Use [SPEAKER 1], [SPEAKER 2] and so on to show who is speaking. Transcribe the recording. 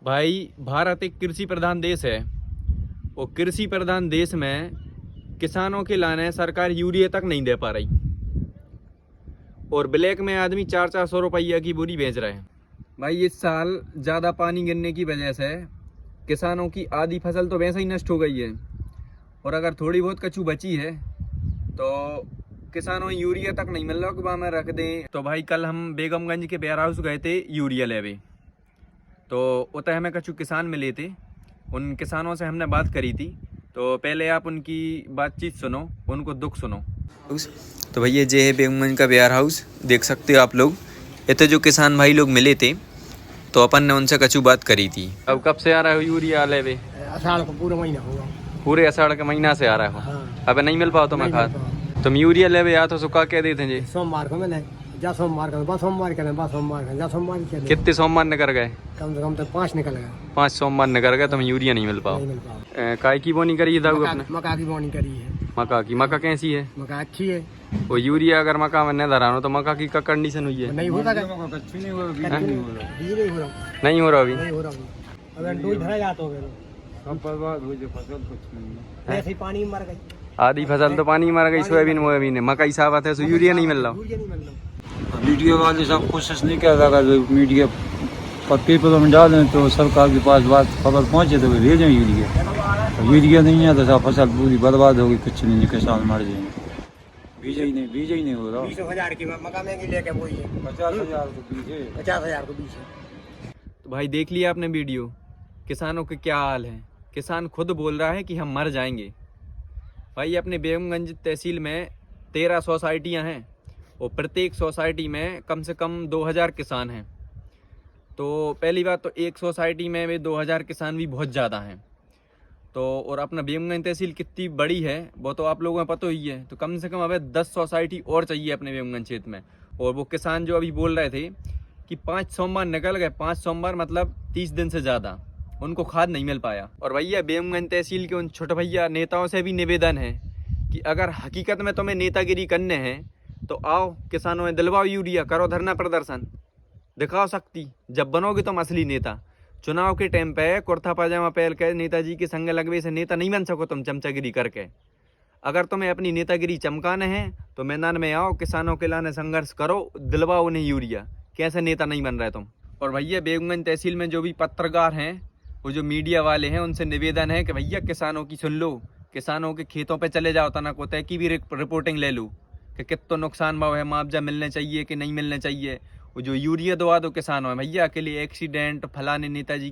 [SPEAKER 1] भाई भारत एक कृषि प्रधान देश है और कृषि प्रधान देश में किसानों के लाने सरकार यूरिया तक नहीं दे पा रही और ब्लैक में आदमी 400 रुपया की बोरी बेच रहे हैं। भाई इस साल ज़्यादा पानी गिरने की वजह से किसानों की आधी फसल तो वैसे ही नष्ट हो गई है और अगर थोड़ी बहुत कचू बची है तो किसानों यूरिया तक नहीं मिल रहा कि वहाँ में रख दें। तो भाई कल हम बेगमगंज के वेयर हाउस गए थे यूरिया लेवे, तो उतने हमें कछु किसान मिले थे। उन किसानों से हमने बात करी थी, तो पहले आप उनकी बातचीत सुनो, उनको दुख सुनो। तो भैया ये है बेगमगंज का वेयर हाउस, देख सकते हो आप लोग। इतने जो किसान भाई लोग मिले थे तो अपन ने उनसे कछु बात करी थी। अब कब से आ रहा हो यूरिया लेवे?
[SPEAKER 2] आषाढ़ को पूरा महीना होगा।
[SPEAKER 1] पूरे आषाढ़ के महीना से आ रहा हो?
[SPEAKER 2] हाँ।
[SPEAKER 1] अब नहीं मिल पाओ तुम्हें खाद? तुम यूरिया लेवे या तो सुखा के देते जी?
[SPEAKER 2] सोमवार को मिले, जा सोमवार का बस सोमवार के बस सोमवार का जा सोमवार के।
[SPEAKER 1] कितने सोमवार निकल गए?
[SPEAKER 2] कम से कम तो 5 निकल गए।
[SPEAKER 1] 5 सोमवार निकल गए, तुम यूरिया नहीं मिल पाओ। काय की बोनी करी था अपने?
[SPEAKER 2] मका की बोनी करी है।
[SPEAKER 1] मका की? मका कैसी है?
[SPEAKER 2] मका अच्छी है।
[SPEAKER 1] वो यूरिया अगर मका में नहीं धरानो तो मका की क्या कंडीशन हुई है?
[SPEAKER 2] नहीं होता,
[SPEAKER 1] नहीं
[SPEAKER 2] नहीं
[SPEAKER 1] हो रहा अभी।
[SPEAKER 2] नहीं हो रहा अगर डोज धरा जाता हो सब बर्बाद हो जो फसल कुछ नहीं है, ऐसे ही पानी में मर गई।
[SPEAKER 1] आधी फसल तो पानी में मर गई, सोयाबीन वोयाबीन है, मकई साबत है, तो यूरिया नहीं मिल रहा।
[SPEAKER 3] मीडिया वाले सब कोशिश नहीं कर रहा, मीडिया पर पेपर में डालें तो सरकार के पास बात खबर पहुंचे तो वे भेजें यूरिया। यूरिया नहीं है तो सब फसल पूरी बर्बाद होगी, कुछ नहीं, किसान मर जाएंगे। बीज ही नहीं हो रहा।
[SPEAKER 2] 20,000 की मका महंगी लेके वही है,
[SPEAKER 3] 50,000 को बीज है,
[SPEAKER 2] 50,000 को बीज है।
[SPEAKER 1] तो भाई देख लिया आपने वीडियो, किसानों के क्या हाल है। किसान खुद बोल रहा है कि हम मर जाएंगे। भाई अपने बेगमगंज तहसील में 13 सोसाइटियाँ हैं और प्रत्येक सोसाइटी में कम से कम 2000 किसान हैं। तो पहली बात तो एक सोसाइटी में वे 2000 किसान भी बहुत ज़्यादा हैं। तो और अपना बेगमगंज तहसील कितनी बड़ी है वो तो आप लोगों को पता ही है। तो कम से कम हमें 10 सोसाइटी और चाहिए अपने बेगमगंज क्षेत्र में। और वो किसान जो अभी बोल रहे थे कि 5 सोमवार निकल गए, 5 सोमवार मतलब 30 दिन से ज़्यादा, उनको खाद नहीं मिल पाया। और भैया बेगमगंज तहसील के उन छोटे भैया नेताओं से भी निवेदन है कि अगर हकीकत में तुम्हें नेतागिरी करने हैं तो आओ किसानों में दिलवाओ यूरिया, करो धरना प्रदर्शन, दिखाओ शक्ति। जब बनोगे तुम असली नेता। चुनाव के टाइम पे कुर्ता पाजामा पहन के नेताजी के संग लगवे से नेता नहीं बन सको तुम चमचागिरी करके। अगर तुम्हें अपनी नेतागिरी चमकाने हैं तो मैदान में आओ, किसानों के लाने संघर्ष करो, दिलवाओ उन्हें यूरिया। कैसे नेता नहीं बन रहे तुम? और भैया बेगमगंज तहसील में जो भी पत्रकार हैं, वो जो मीडिया वाले हैं, उनसे निवेदन है कि भैया किसानों की सुन लो, किसानों के खेतों पे चले जाओ, तना को तय की भी रिपोर्टिंग ले लो कि कितना नुकसान भाव है, मुआवजा मिलने चाहिए कि नहीं मिलने चाहिए। वो जो यूरिया दवा दो किसानों में भैया के लिए एक्सीडेंट फलाने नेताजी